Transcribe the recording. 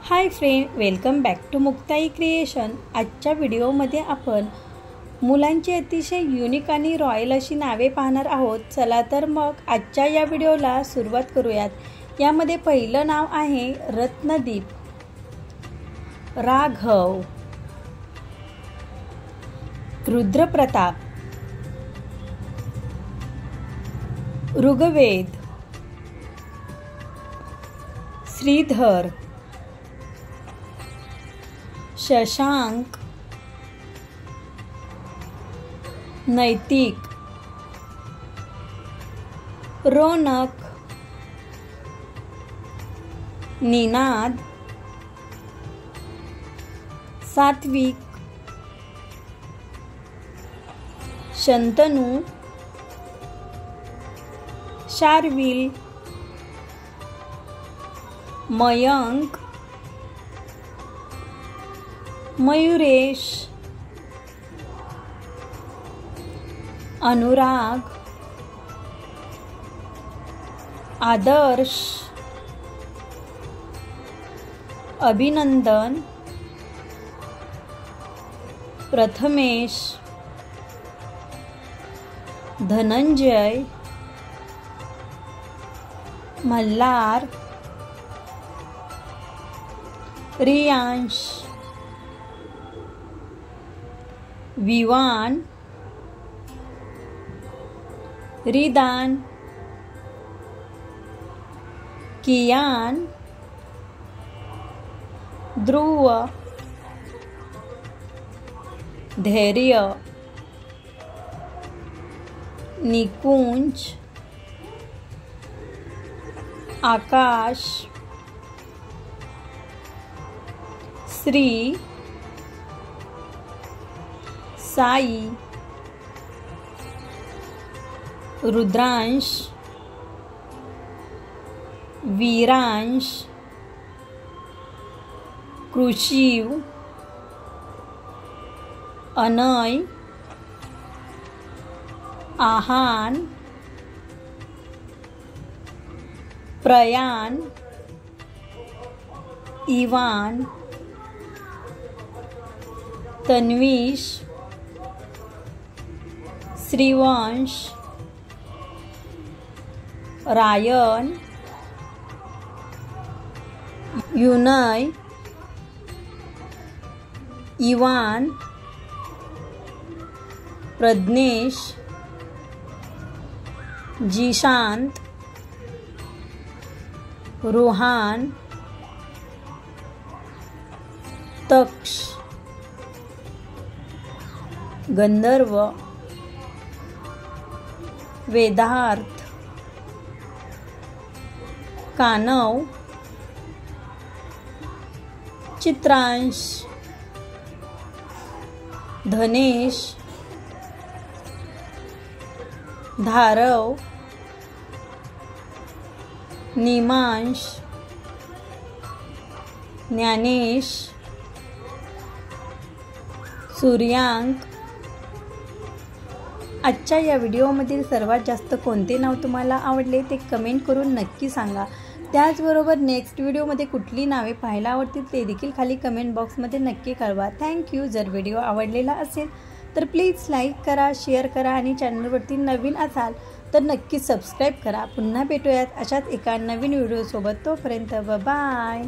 High friend, welcome back to Muktai creation. आजच्या व्हिडिओमध्ये आपण मुलांची अतिशय युनिक आणि रॉयल अशी नावे पाहणार आहोत। चला तर मग आजच्या या व्हिडिओला सुरुवात करूयात। यामध्ये पहिलं नाव आहे रत्नदीप, राघव, रुद्रप्रताप, ऋग्वेद, श्रीधर, शशांक, नैतिक, रौनक, निनाद, सात्विक, शंतनू, शार्विल, मयंक, मयुरेश, अनुराग, आदर्श, अभिनंदन, प्रथमेश, धनंजय, मल्हार, रियांश, विवान, रिदान, कियान, ध्रुव, धैर्य, निकुंज, आकाश, श्री, साई, रुद्रांश, वीरांश, कृषिव, अनय, आहान, प्रयान, इवान, तन्वीश, श्रीवंश, रायन, युनय, इवान, प्रज्ञेश, जीशांत, रुहान, तक्ष, गंधर्व, वेदार्थ, कानव, चित्रांश, धनेश, धारव, निमांश, ज्ञानेश, सूर्यांक। आजच्या या व्हिडिओमधील सर्वात जास्त कोणते नाव तुम्हाला आवडले ते कमेंट करून नक्की सांगा। त्याचबरोबर नेक्स्ट व्हिडिओमध्ये कुठली नावे पाहायला आवडतील ते देखील खाली कमेंट बॉक्समध्ये नक्की कळवा। थँक्यू। जर व्हिडिओ आवडलेला असेल तर प्लीज लाईक करा, शेअर करा आणि चॅनलवरती नवीन असाल तर नक्की सबस्क्राईब करा। पुन्हा भेटूयात अशाच एका नवीन व्हिडिओसोबत। तोपर्यंत बाय।